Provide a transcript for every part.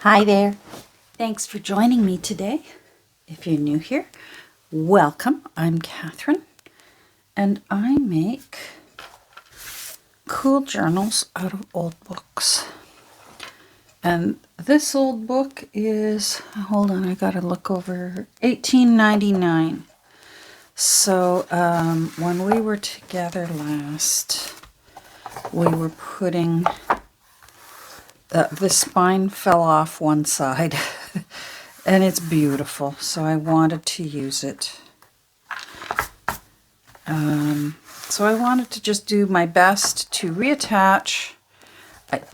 Hi there. Thanks for joining me today. If you're new here, welcome. I'm Catherine, and I make cool journals out of old books. And this old book is, hold on, I gotta look over, 1899. So when we were together last, we were putting, the spine fell off one side. And it's beautiful, so I wanted to use it. So I wanted to just do my best to reattach.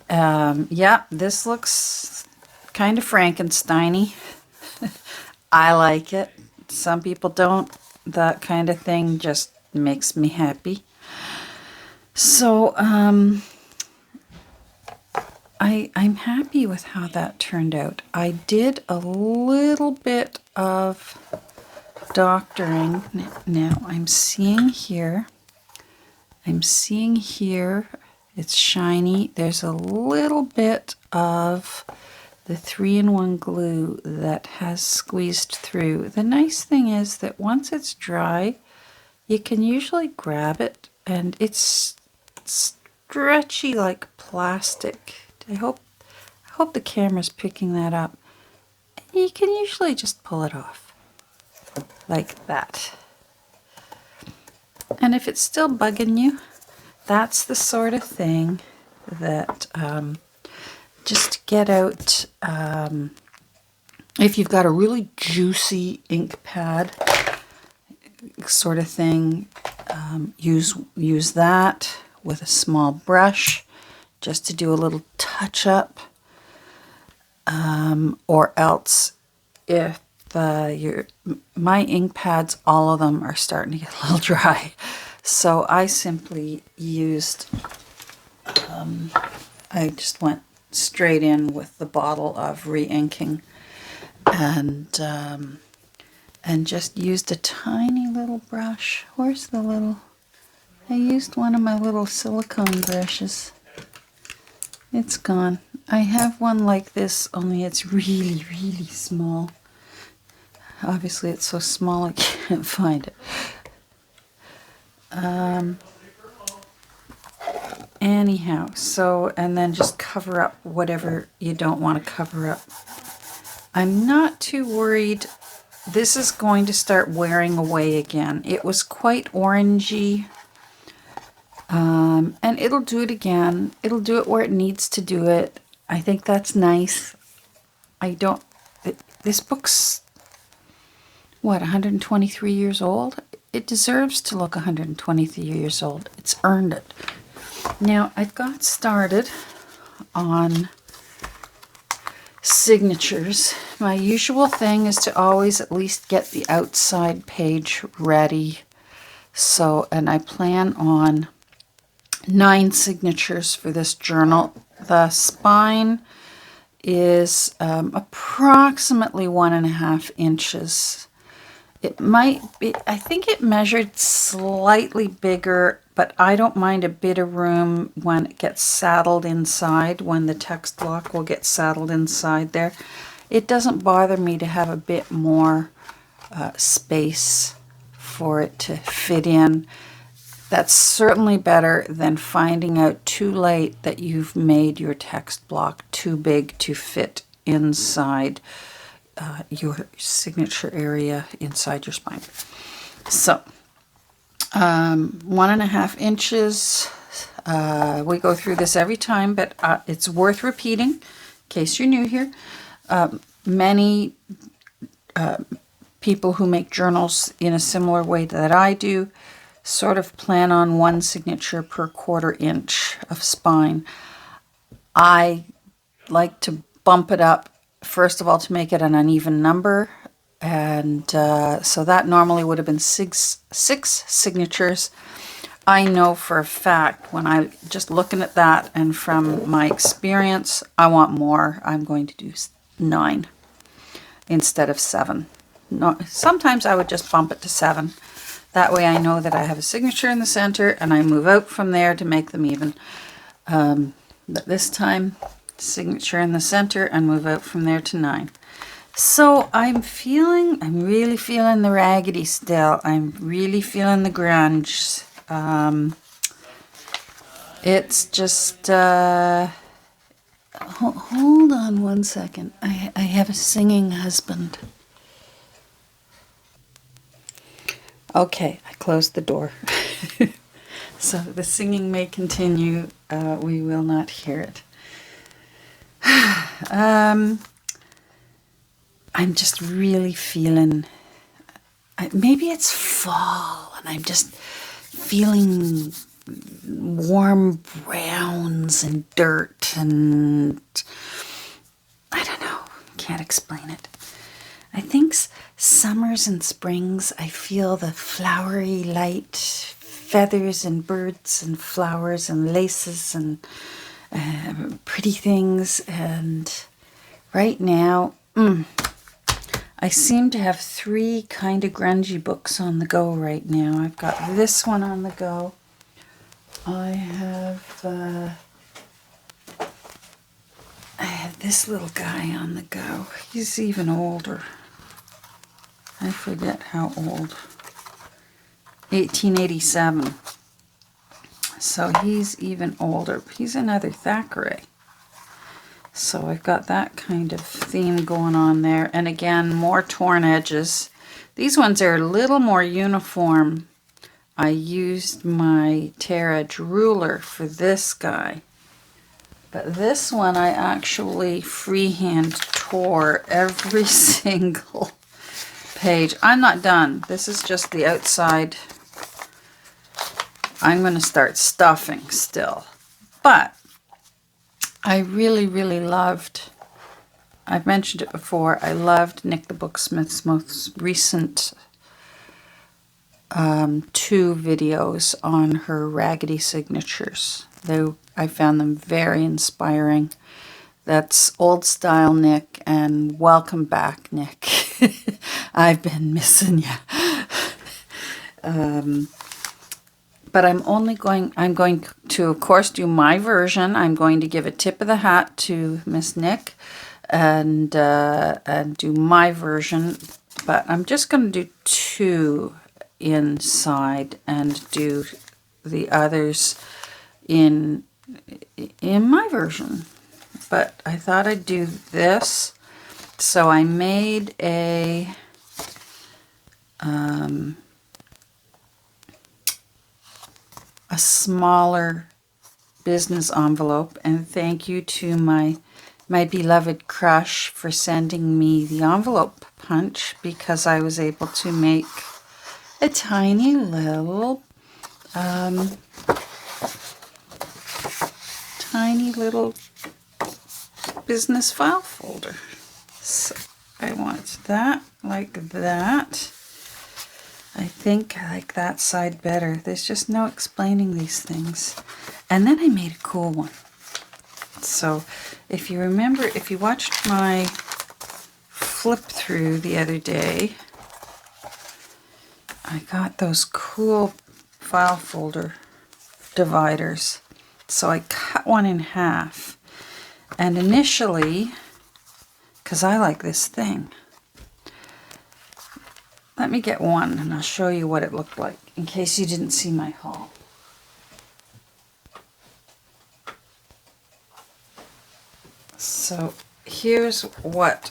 Yeah, this looks kind of Frankenstein-y. I like it. Some people don't. That kind of thing just makes me happy. So I'm happy with how that turned out. I did a little bit of doctoring. Now I'm seeing here, it's shiny. There's a little bit of the 3-in-1 glue that has squeezed through. The nice thing is that once it's dry, you can usually grab it and it's stretchy like plastic. I hope the camera's picking that up. And you can usually just pull it off like that. And if it's still bugging you, that's the sort of thing that just get out. If you've got a really juicy ink pad sort of thing, use that with a small brush just to do a little touch up, or else if my ink pads, all of them are starting to get a little dry, so I simply used, I just went straight in with the bottle of re-inking and just used a tiny little brush. Where's the little, I used one of my little silicone brushes. It's gone. I have one like this, only it's really, really small. Obviously it's so small I can't find it. Anyhow, so, and then just cover up whatever you don't want to cover up. I'm not too worried. This is going to start wearing away again. It was quite orangey. And it'll do it again. It'll do it where it needs to do it. I think that's nice. This book's, what, 123 years old? It deserves to look 123 years old. It's earned it. Now, I've got started on signatures. My usual thing is to always at least get the outside page ready. So, and I plan on 9 signatures for this journal. The spine is approximately 1.5 inches. It might be, I think it measured slightly bigger, but I don't mind a bit of room when it gets saddled inside, when the text block will get saddled inside there. It doesn't bother me to have a bit more space for it to fit in. That's certainly better than finding out too late that you've made your text block too big to fit inside your signature area inside your spine. So 1.5 inches. We go through this every time, but it's worth repeating in case you're new here. Many people who make journals in a similar way that I do sort of plan on 1 signature per 1/4 inch of spine. I like to bump it up, first of all, to make it an uneven number. And so that normally would have been six signatures. I know for a fact when I just looking at that, and from my experience, I want more. I'm going to do 9 instead of 7. No, sometimes I would just bump it to 7. That way I know that I have a signature in the center and I move out from there to make them even. But this time signature in the center, and move out from there to 9. So I'm really feeling the raggedy still. I'm really feeling the grunge. It's just, hold on one second. I have a singing husband. Okay, I closed the door. So the singing may continue. We will not hear it. I'm just really feeling, maybe it's fall, and I'm just feeling warm browns and dirt, and I don't know, can't explain it. I think summers and springs, I feel the flowery light, feathers and birds and flowers and laces and pretty things. And right now, I seem to have 3 kind of grungy books on the go right now. I've got this one on the go. I have this little guy on the go. He's even older. I forget how old. 1887. So he's even older. He's another Thackeray. So I've got that kind of theme going on there. And again, more torn edges. These ones are a little more uniform. I used my tear edge ruler for this guy. But this one I actually freehand tore every single page. I'm not done. This is just the outside. I'm going to start stuffing still. But I really, really loved, I've mentioned it before, I loved Nick the Booksmith's most recent 2 videos on her raggedy signatures. I found them very inspiring. That's Old Style Nick and Welcome Back Nick. I've been missing you. But I'm going to, of course, do my version. I'm going to give a tip of the hat to Miss Nick and do my version. But I'm just going to do 2 inside and do the others in my version. But I thought I'd do this. So I made a smaller business envelope, and thank you to my beloved crush for sending me the envelope punch, because I was able to make a tiny little business file folder. So I want that like that. I think I like that side better. There's just no explaining these things. And then I made a cool one. So if you remember, if you watched my flip through the other day, I got those cool file folder dividers. So I cut one in half. And initially, because I like this thing, let me get one and I'll show you what it looked like in case you didn't see my haul. So here's what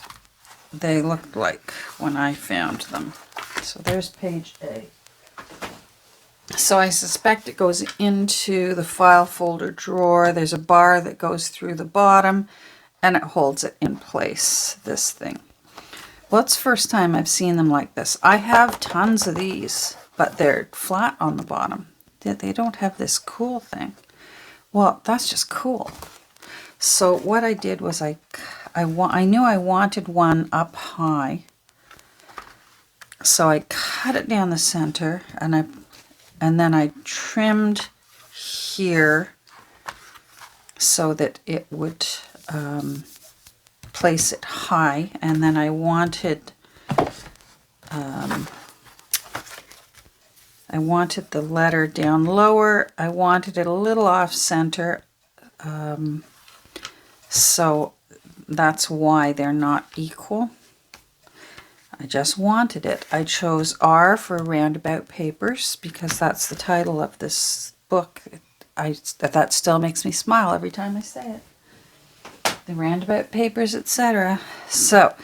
they looked like when I found them. So there's page A. So I suspect it goes into the file folder drawer. There's a bar that goes through the bottom and it holds it in place, this thing. Well, it's the first time I've seen them like this. I have tons of these, but they're flat on the bottom. They don't have this cool thing. Well, that's just cool. So what I did was I knew I wanted one up high. So I cut it down the center and then I trimmed here so that it would place it high, and then I wanted the letter down lower. I wanted it a little off center, So that's why they're not equal. I just wanted it. I chose R for Roundabout Papers because that's the title of this book. That still makes me smile every time I say it. The Roundabout Papers, etc. So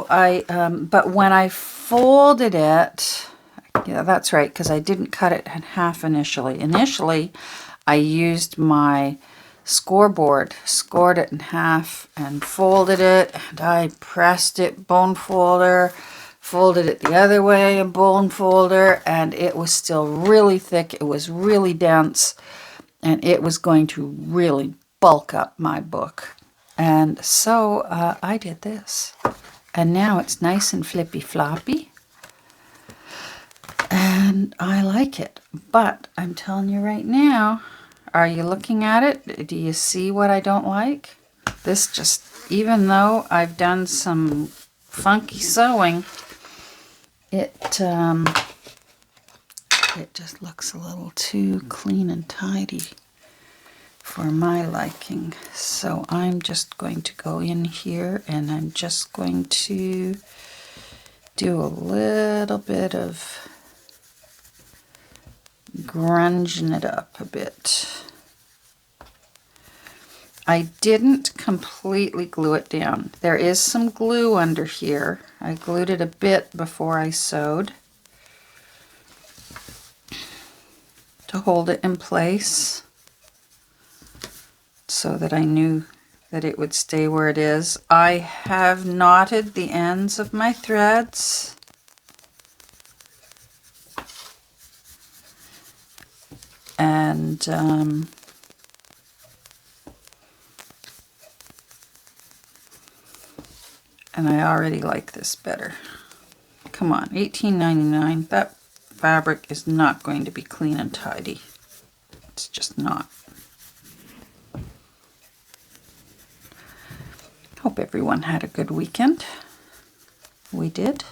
I, but when I folded it, yeah, that's right, because I didn't cut it in half initially. Initially, I used my scoreboard, scored it in half and folded it, and I pressed it, bone folder, folded it the other way, and bone folder, and it was still really thick, it was really dense, and it was going to really bulk up my book. And so I did this. And now it's nice and flippy floppy. And I like it. But I'm telling you right now, are you looking at it? Do you see what I don't like? This just, even though I've done some funky sewing, it just looks a little too clean and tidy for my liking. So I'm just going to go in here and I'm just going to do a little bit of grunging it up a bit. I didn't completely glue it down. There is some glue under here. I glued it a bit before I sewed to hold it in place so that I knew that it would stay where it is. I have knotted the ends of my threads. And I already like this better. Come on, $18.99. That fabric is not going to be clean and tidy. It's just not. Hope everyone had a good weekend. We did.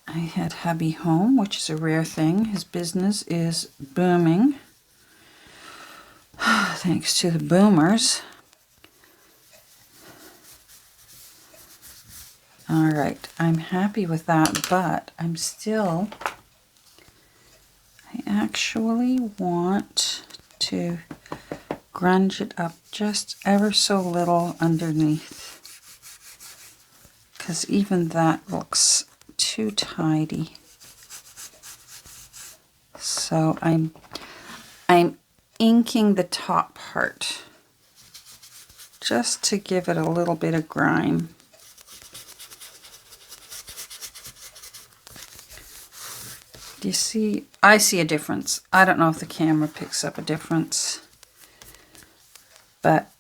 I had hubby home, which is a rare thing. His business is booming. Thanks to the boomers. All right, I'm happy with that, but I actually want to grunge it up just ever so little underneath, because even that looks too tidy. So I'm inking the top part just to give it a little bit of grime. Do you see? I see a difference. I don't know if the camera picks up a difference, but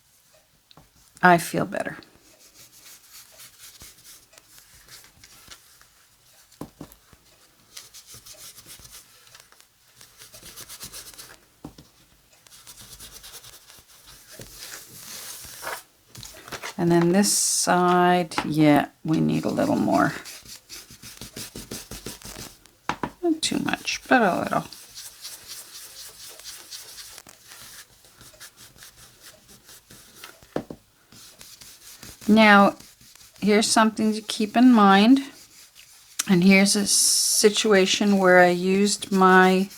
I feel better. And then this side, yeah, we need a little more. Not too much, but a little. Now, here's something to keep in mind. And here's a situation where I used my,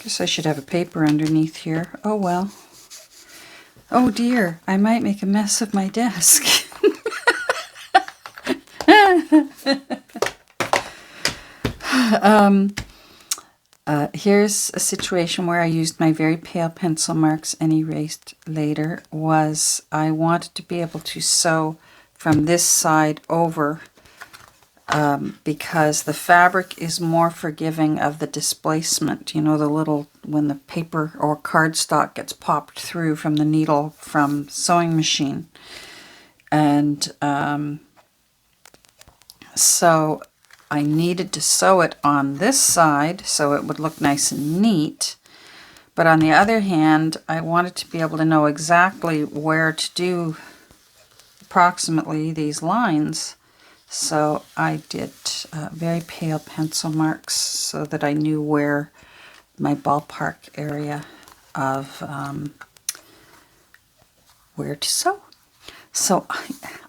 guess I should have a paper underneath here. Oh well. Oh dear, I might make a mess of my desk. Here's a situation where I used my very pale pencil marks and erased later. I wanted to be able to sew from this side over because the fabric is more forgiving of the displacement. You know, the little, when the paper or cardstock gets popped through from the needle from sewing machine. And so I needed to sew it on this side so it would look nice and neat. But on the other hand, I wanted to be able to know exactly where to do approximately these lines. So I did very pale pencil marks so that I knew where my ballpark area of where to sew. So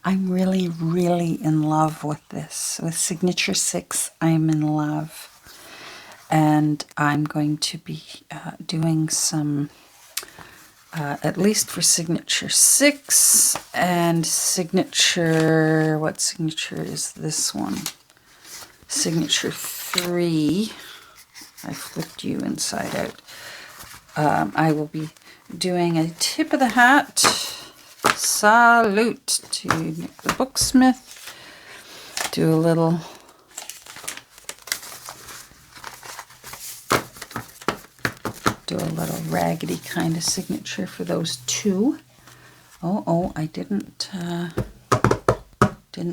I'm really, really in love with this. With Signature 6, I'm in love. And I'm going to be doing some, at least for Signature 6 and Signature, what signature is this one? Signature 3. I flipped you inside out. I will be doing a tip of the hat salute to Nick the Booksmith. Do a little raggedy kind of signature for those two. Oh, I didn't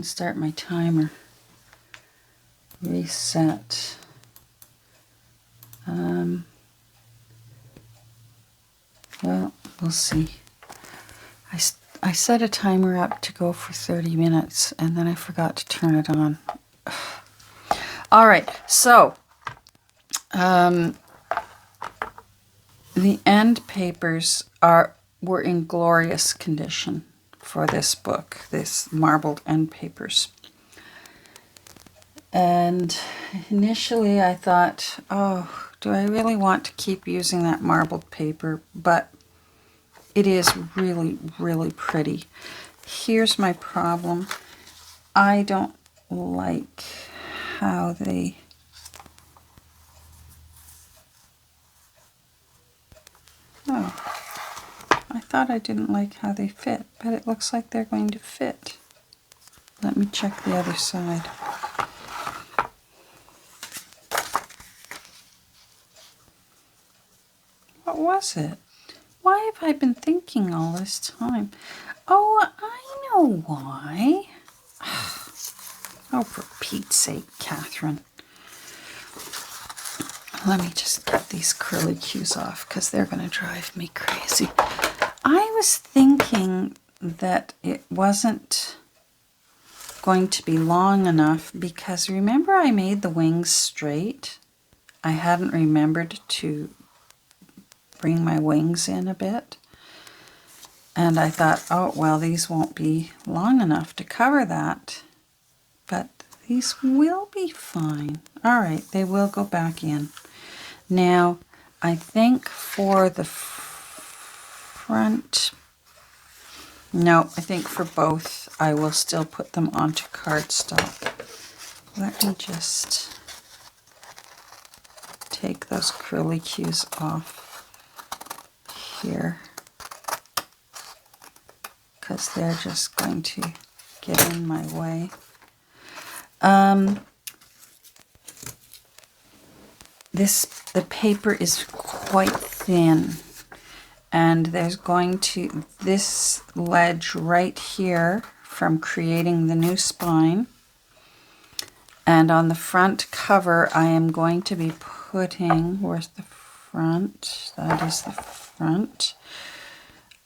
start my timer. Reset. Well, we'll see. I set a timer up to go for 30 minutes, and then I forgot to turn it on. All right, so the end papers were in glorious condition for this book, this marbled end papers. And initially I thought, oh, do I really want to keep using that marbled paper? But it is really, really pretty. Here's my problem. I don't like how they... Oh, I thought I didn't like how they fit, but it looks like they're going to fit. Let me check the other side. What was it? Why have I been thinking all this time? Oh, I know why. Oh, for Pete's sake, Catherine. Let me just get these curly cues off because they're going to drive me crazy. I was thinking that it wasn't going to be long enough because remember I made the wings straight? I hadn't remembered to bring my wings in a bit. And I thought, oh, well, these won't be long enough to cover that. But these will be fine. All right, they will go back in. Now, I think for the front, no, I think for both, I will still put them onto cardstock. Let me just take those curly cues off here, because they're just going to get in my way. The paper is quite thin, and there's going to, this ledge right here from creating the new spine, and on the front cover I am going to be putting, where's the front? That is the front.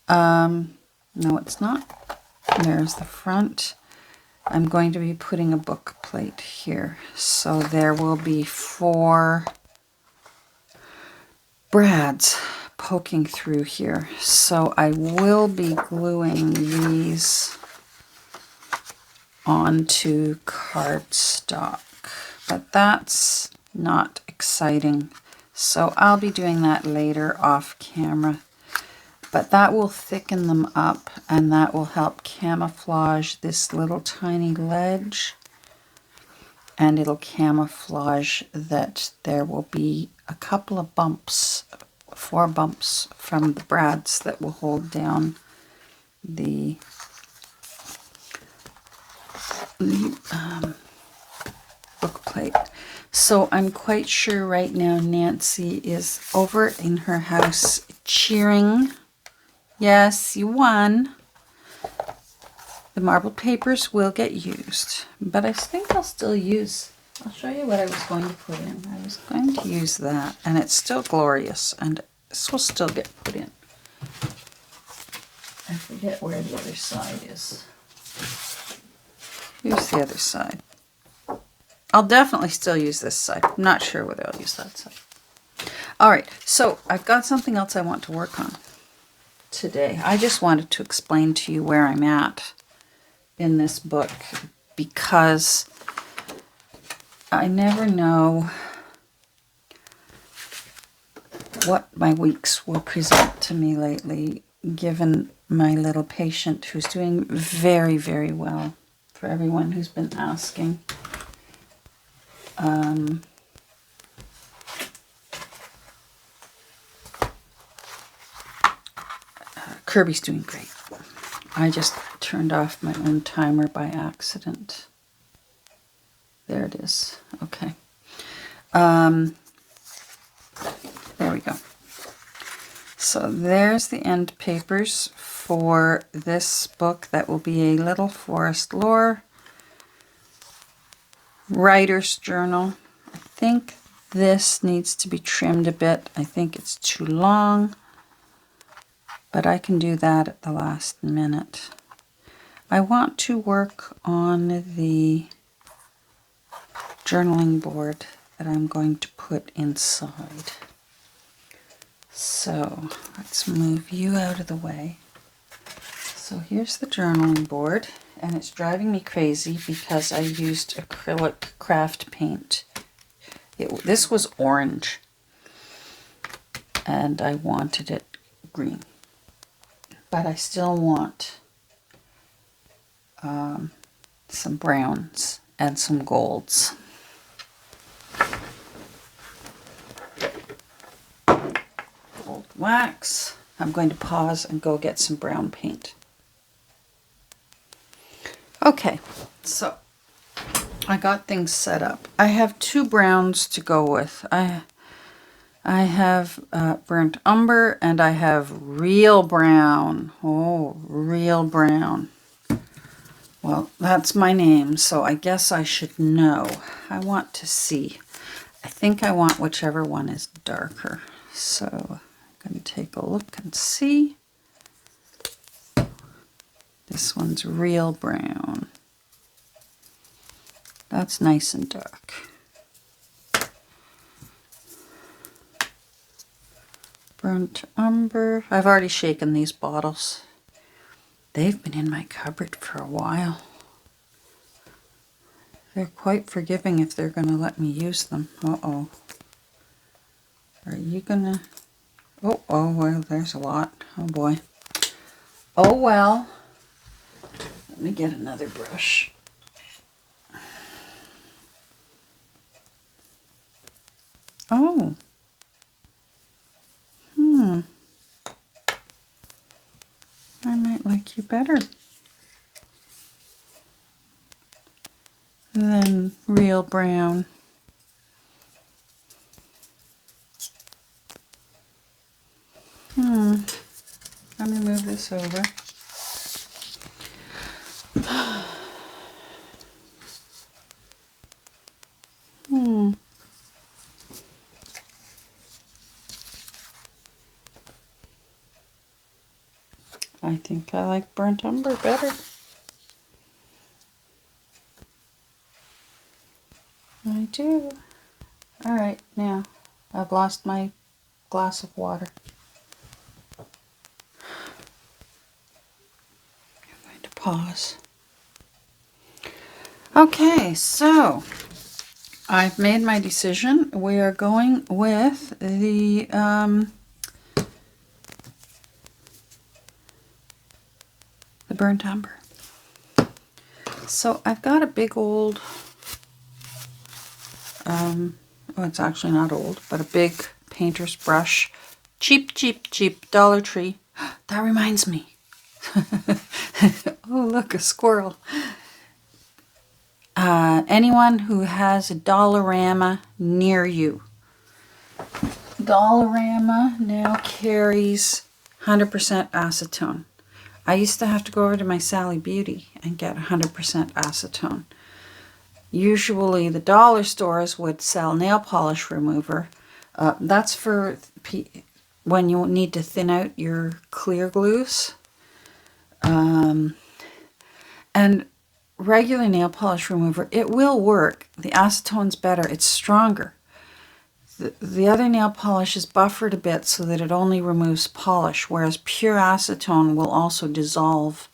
No, it's not. There's the front. I'm going to be putting a book plate here. So there will be 4 brads poking through here. So I will be gluing these onto cardstock. But that's not exciting. So I'll be doing that later off camera. But that will thicken them up, and that will help camouflage this little tiny ledge. And it'll camouflage that there will be a couple of bumps, 4 bumps from the brads that will hold down the book plate. So I'm quite sure right now Nancy is over in her house cheering. Yes, you won. The marble papers will get used, but I think I'll still use, I'll show you what I was going to put in. I was going to use that, and it's still glorious, and this will still get put in. I forget where the other side is. Here's the other side. I'll definitely still use this side. I'm not sure whether I'll use that side. All right, so I've got something else I want to work on. today. I just wanted to explain to you where I'm at in this book, because I never know what my weeks will present to me lately, given my little patient who's doing very, very well, for everyone who's been asking. Kirby's doing great. I just turned off my own timer by accident. There it is. Okay. There we go. So there's the end papers for this book. That will be a Little Forest Lore writer's journal. I think this needs to be trimmed a bit. I think it's too long, but I can do that at the last minute. I want to work on the journaling board that I'm going to put inside. So let's move you out of the way. So here's the journaling board, and it's driving me crazy because I used acrylic craft paint. This was orange, and I wanted it green. But I still want some browns and some golds. Gold wax. I'm going to pause and go get some brown paint. Okay, so I got things set up. I have two browns to go with. I have burnt umber, and I have real brown. Oh, real brown. Well, that's my name, so I guess I should know. I want to see. I think I want whichever one is darker. So I'm going to take a look and see. This one's real brown. That's nice and dark. Burnt umber. I've already shaken these bottles. They've been in my cupboard for a while. They're quite forgiving if they're going to let me use them. Uh-oh. Are you going to... Oh, well, there's a lot. Oh, boy. Oh, well. Let me get another brush. Oh. I might like you better than real brown. Let me move this over. I think I like burnt umber better. I do. All right, now I've lost my glass of water. I'm going to pause. Okay, so I've made my decision. We are going with the burnt umber. So I've got a big old, well, it's actually not old, but a big painter's brush. Cheap, cheap, cheap, Dollar Tree. That reminds me. Oh, look, a squirrel. Anyone who has a Dollarama near you. Dollarama now carries 100% acetone. I used to have to go over to my Sally Beauty and get 100% acetone. Usually the dollar stores would sell nail polish remover. That's for when you need to thin out your clear glues. And regular nail polish remover, it will work. The acetone's better. It's stronger. The other nail polish is buffered a bit so that it only removes polish, whereas pure acetone will also dissolve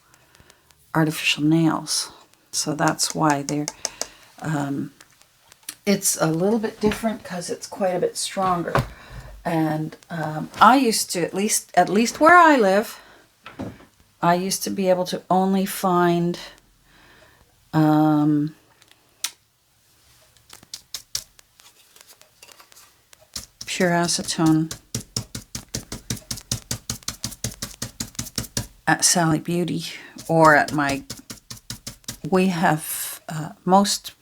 artificial nails. So that's why they're, it's a little bit different because it's quite a bit stronger. And I used to, at least where I live, I used to be able to only find pure acetone at Sally Beauty or at my, we have most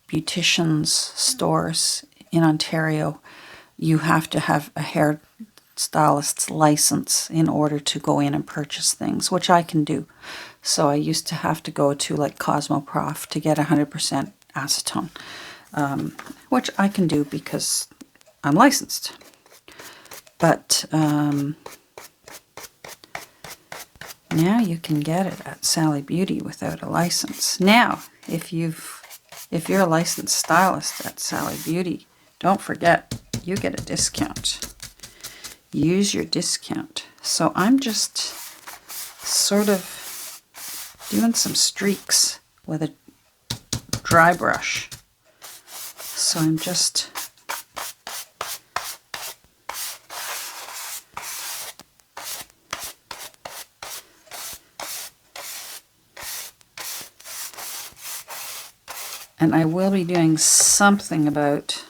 beauticians stores in Ontario, you have to have a hairstylist's license in order to go in and purchase things, which I can do. So I used to have to go to like Cosmoprof to get 100% acetone, which I can do because I'm licensed. But now you can get it at Sally Beauty without a license. Now, if you're a licensed stylist at Sally Beauty, don't forget, you get a discount. Use your discount. So I'm just sort of doing some streaks with a dry brush. So I'm just and I will be doing something about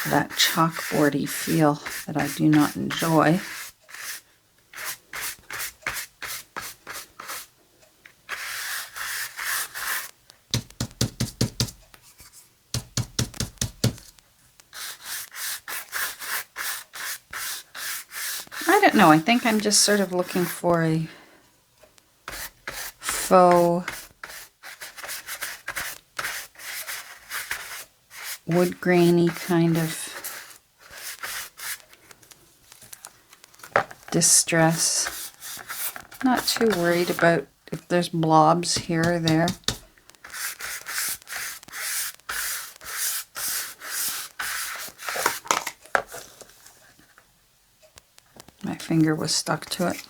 that chalkboardy feel that I do not enjoy. I don't know, I think I'm just sort of looking for a faux wood grainy kind of distress. Not too worried about if there's blobs here or there. My finger was stuck to it.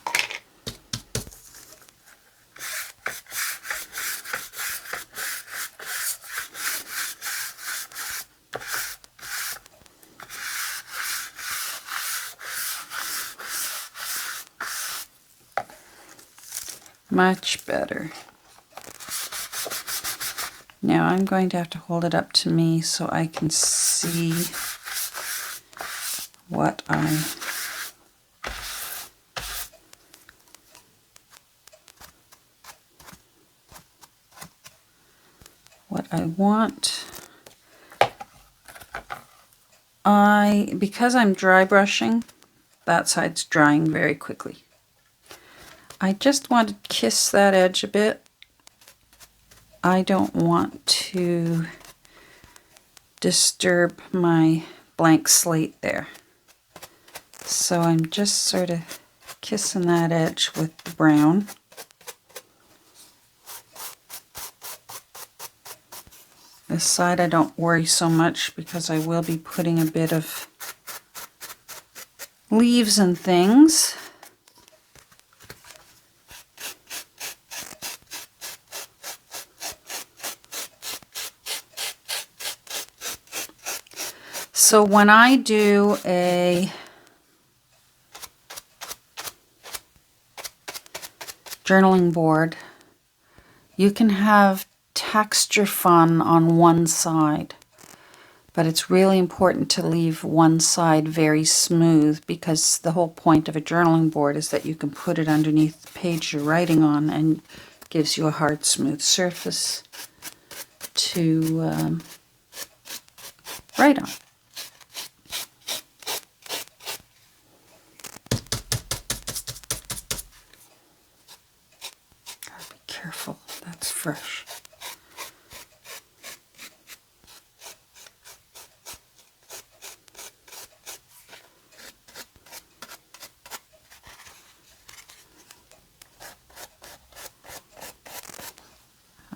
Much better. Now I'm going to have to hold it up to me so I can see what I want. Because I'm dry brushing, that side's drying very quickly. I just want to kiss that edge a bit. I don't want to disturb my blank slate there. So I'm just sort of kissing that edge with the brown. This side I don't worry so much because I will be putting a bit of leaves and things. So when I do a journaling board, you can have texture fun on one side, but it's really important to leave one side very smooth because the whole point of a journaling board is that you can put it underneath the page you're writing on and gives you a hard, smooth surface to write on. Gotta be careful, that's fresh.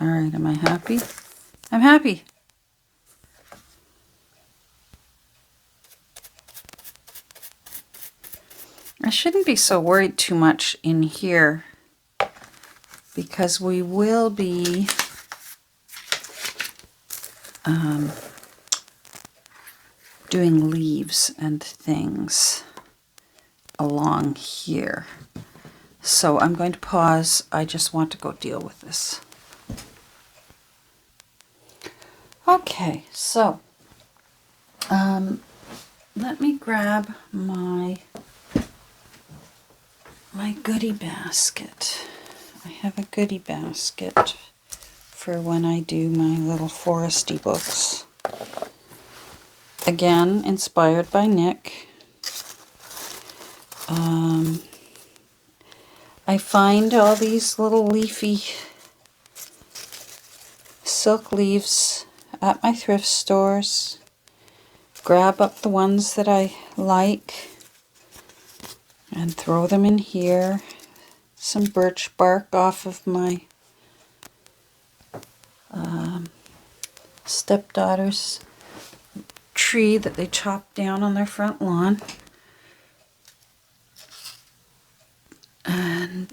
All right, am I happy? I'm happy. I shouldn't be so worried too much in here because we will be doing leaves and things along here. So I'm going to pause. I just want to go deal with this. Okay, so let me grab my goodie basket. I have a goodie basket for when I do my little foresty books. Again, inspired by Nick. I find all these little leafy silk leaves at my thrift stores. Grab up the ones that I like and throw them in here. Some birch bark off of my stepdaughter's tree that they chopped down on their front lawn. And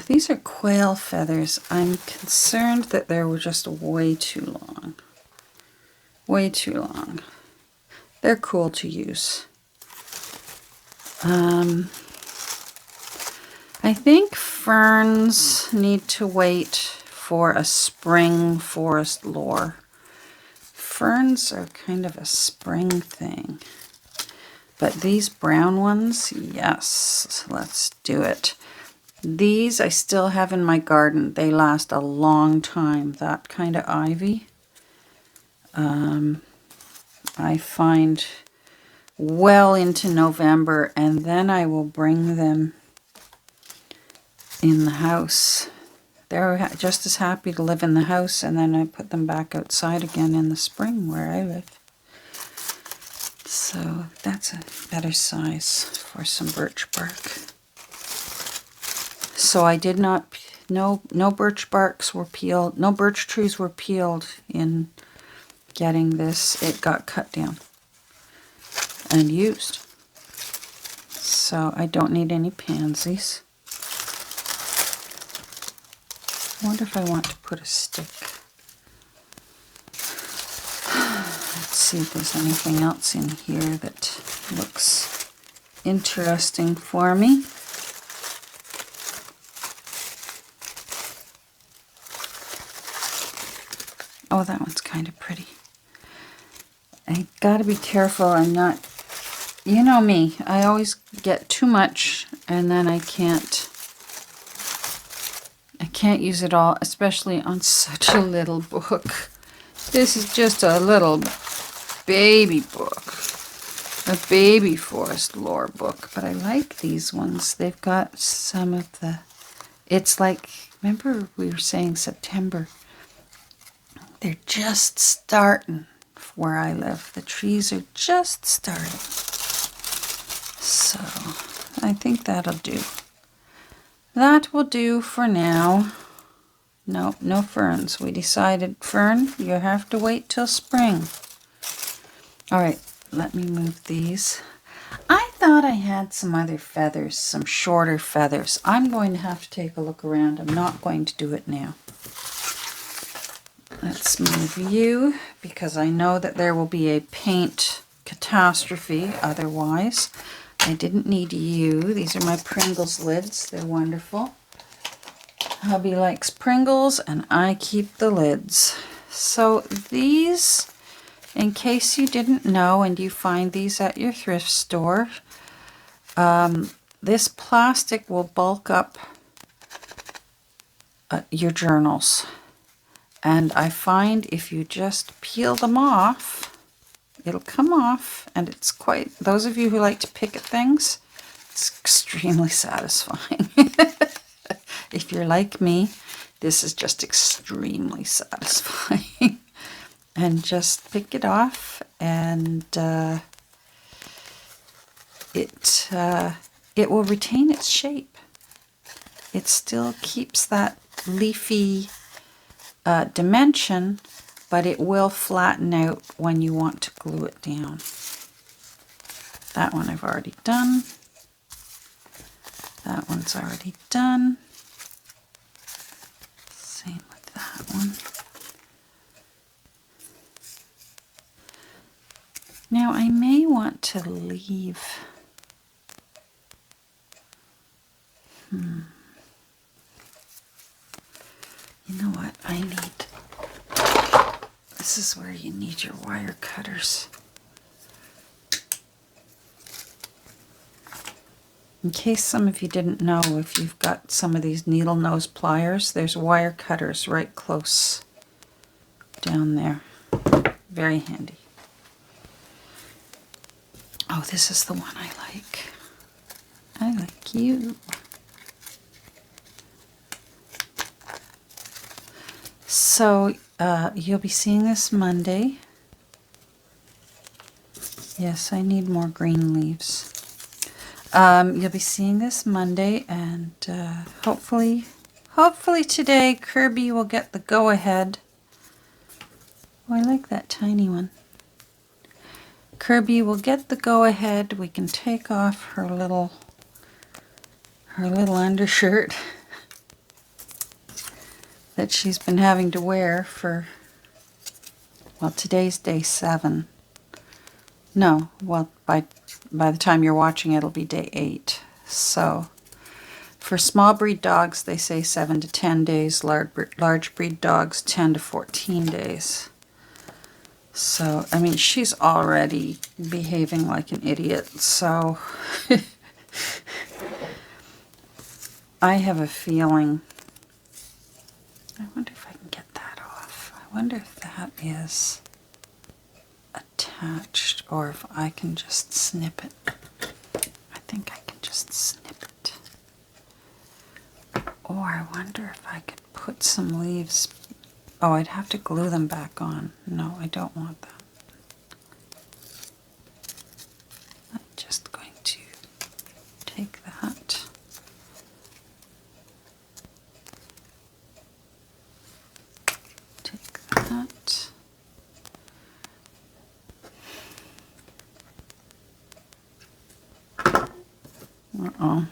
these are quail feathers. I'm concerned that they were just way too long. Way too long. They're cool to use. I think ferns need to wait for a spring forest lore. Ferns are kind of a spring thing. But these brown ones, yes, let's do it. These I still have in my garden. They last a long time. That kind of ivy, I find well into November, and then I will bring them in the house. They're just as happy to live in the house, and then I put them back outside again in the spring where I live. So that's a better size for some birch bark. So I did not, no birch barks were peeled, no birch trees were peeled in getting this. It got cut down and used. So I don't need any pansies. I wonder if I want to put a stick. Let's see if there's anything else in here that looks interesting for me. Oh, that one's kind of pretty. I gotta be careful I'm not, you know me, I always get too much and then I can't use it all, especially on such a little book. This is just a little baby book, a baby forest lore book, but I like these ones. They've got some of the, it's like, remember we were saying September. They're just starting where I live. The trees are just starting. So I think that'll do. That will do for now. No, no ferns. We decided, fern, you have to wait till spring. All right, let me move these. I thought I had some other feathers, some shorter feathers. I'm going to have to take a look around. I'm not going to do it now. Let's move you, because I know that there will be a paint catastrophe otherwise. I didn't need you. These are my Pringles lids. They're wonderful. Hubby likes Pringles, and I keep the lids. So these, in case you didn't know, and you find these at your thrift store, this plastic will bulk up your journals. And I find if you just peel them off, it'll come off, and it's quite, those of you who like to pick at things, it's extremely satisfying. If you're like me, this is just extremely satisfying. And just pick it off, and it will retain its shape. It still keeps that leafy dimension, but it will flatten out when you want to glue it down. That one I've already done. That one's already done. Same with that one. Now I may want to leave. You know what I need? This is where you need your wire cutters. In case some of you didn't know, if you've got some of these needle nose pliers, there's wire cutters right close down there. Very handy. Oh, this is the one I like. I like you. So you'll be seeing this Monday. Yes, I need more green leaves. You'll be seeing this Monday, and hopefully today Kirby will get the go-ahead. Oh, I like that tiny one. Kirby will get the go-ahead. We can take off her little undershirt that she's been having to wear for, well, today's day 7. No, well, by the time you're watching it'll be day 8. So for small breed dogs they say 7 to 10 days, large breed dogs 10 to 14 days. So, I mean, she's already behaving like an idiot, so I have a feeling. I wonder if I can get that off. I wonder if that is attached or if I can just snip it. I think I can just snip it. Or I wonder if I could put some leaves. Oh, I'd have to glue them back on. No, I don't want that. I'm just going to take that. That. Uh-oh.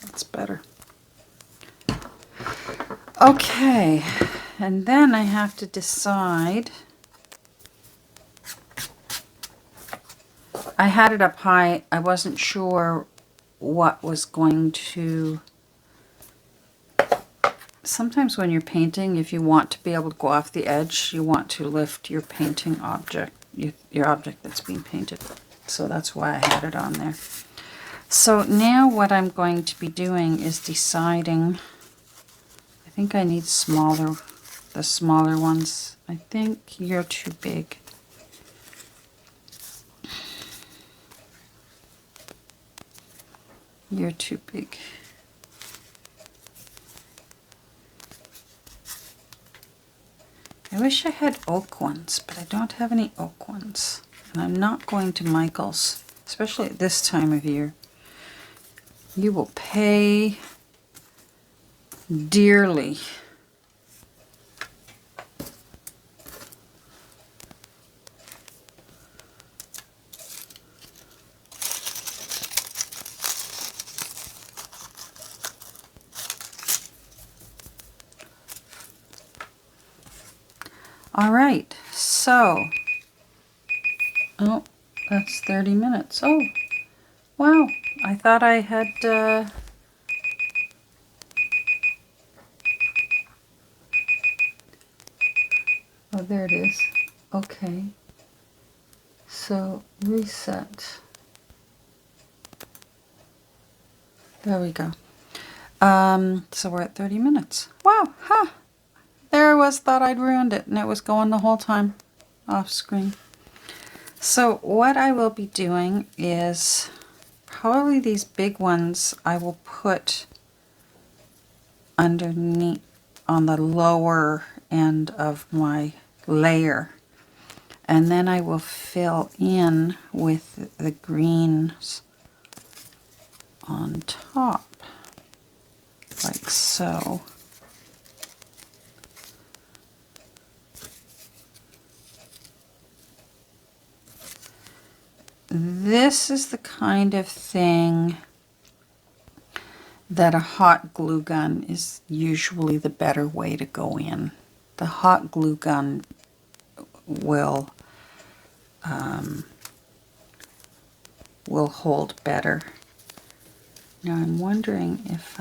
That's better. Okay, and then I have to decide. I had it up high. I wasn't sure what was going to... Sometimes when you're painting, if you want to be able to go off the edge, you want to lift your painting object, your object that's being painted. So that's why I had it on there. So now what I'm going to be doing is deciding... I think I need the smaller ones. I think you're too big. You're too big. I wish I had oak ones, but I don't have any oak ones. And I'm not going to Michael's, especially at this time of year. You will pay dearly. All right, so, oh, that's 30 minutes. Oh, wow, I thought I had, oh, there it is. Okay, so reset. There we go. So we're at 30 minutes. Wow, huh. There I was, thought I'd ruined it, and it was going the whole time off screen. So what I will be doing is probably these big ones I will put underneath on the lower end of my layer. And then I will fill in with the greens on top, like so. this is the kind of thing that a hot glue gun is usually the better way to go in. The hot glue gun will hold better. Now I'm wondering if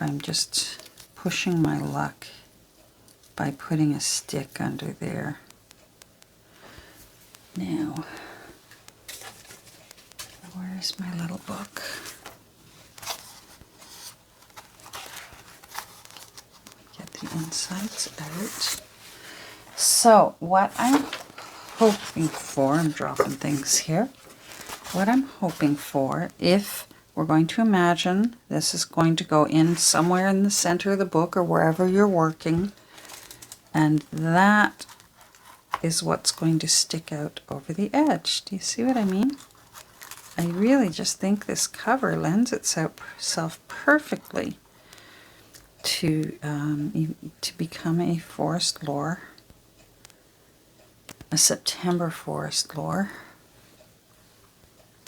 I'm just pushing my luck by putting a stick under there. Now, where's my little book? Get the insides out. So what I'm hoping for, I'm dropping things here. What I'm hoping for, if we're going to imagine this is going to go in somewhere in the center of the book or wherever you're working, and that is what's going to stick out over the edge. Do you see what I mean? I really just think this cover lends itself perfectly to become a forest lore, a September forest lore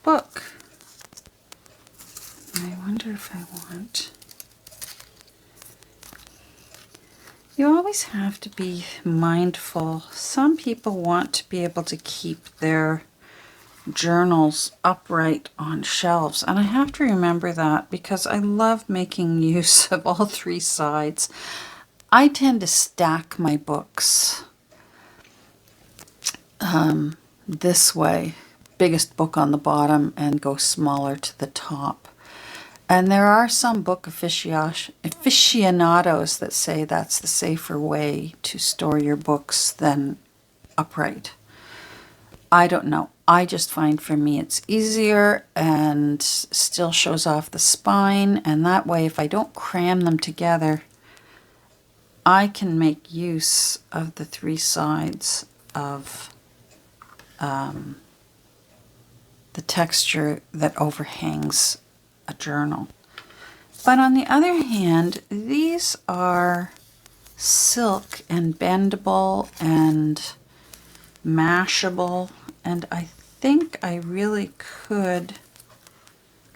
book. I wonder if I want... You always have to be mindful. Some people want to be able to keep their journals upright on shelves, and I have to remember that because I love making use of all three sides. I tend to stack my books this way, biggest book on the bottom and go smaller to the top. And there are some book aficionados that say that's the safer way to store your books than upright. I don't know. I just find for me it's easier and still shows off the spine, and that way if I don't cram them together, I can make use of the three sides of the texture that overhangs a journal. But on the other hand, these are silk and bendable and mashable, and I think I really could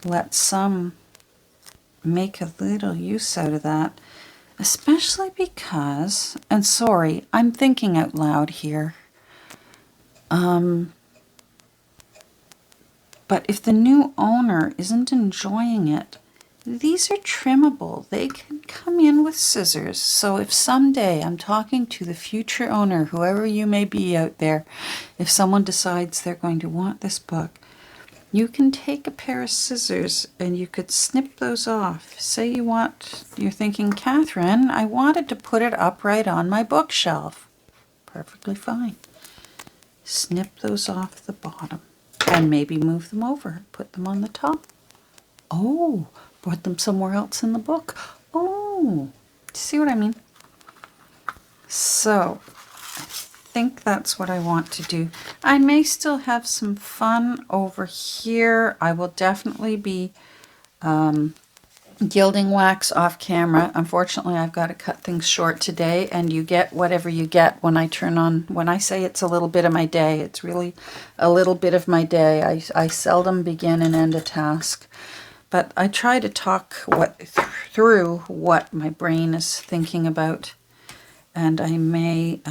let some make a little use out of that, especially because, and sorry, I'm thinking out loud here, but if the new owner isn't enjoying it, these are trimmable. They can come in with scissors. So if someday I'm talking to the future owner, whoever you may be out there, if someone decides they're going to want this book, you can take a pair of scissors and you could snip those off. Say you're thinking, Catherine, I wanted to put it upright on my bookshelf. Perfectly fine. Snip those off the bottom and maybe move them over, put them on the top. Oh, put them somewhere else in the book. Oh, see what I mean? So, I think that's what I want to do. I may still have some fun over here. I will definitely be gilding wax off camera. Unfortunately, I've got to cut things short today, and you get whatever you get when I turn on. When I say it's a little bit of my day, it's really a little bit of my day. I seldom begin and end a task. But I try to talk through what my brain is thinking about, and I may,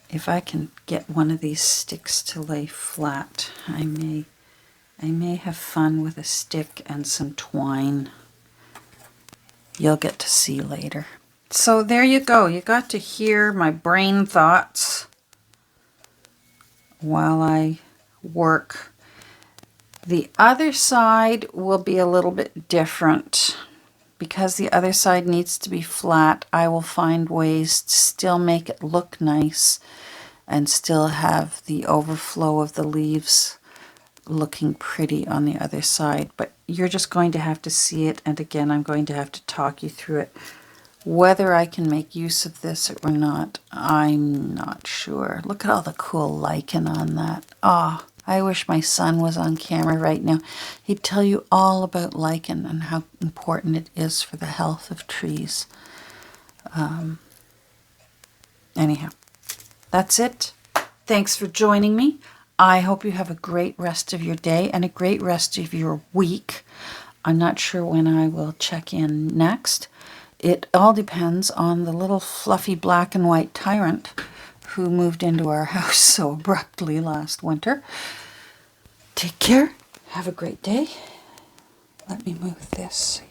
if I can get one of these sticks to lay flat, I may have fun with a stick and some twine. You'll get to see later. So there you go. You got to hear my brain thoughts while I work. The other side will be a little bit different. Because the other side needs to be flat, I will find ways to still make it look nice and still have the overflow of the leaves looking pretty on the other side. But you're just going to have to see it, and again, I'm going to have to talk you through it. Whether I can make use of this or not, I'm not sure. Look at all the cool lichen on that. Ah. I wish my son was on camera right now. He'd tell you all about lichen and how important it is for the health of trees. Anyhow, that's it. Thanks for joining me. I hope you have a great rest of your day and a great rest of your week. I'm not sure when I will check in next. It all depends on the little fluffy black and white tyrant who moved into our house so abruptly last winter. Take care. Have a great day. Let me move this.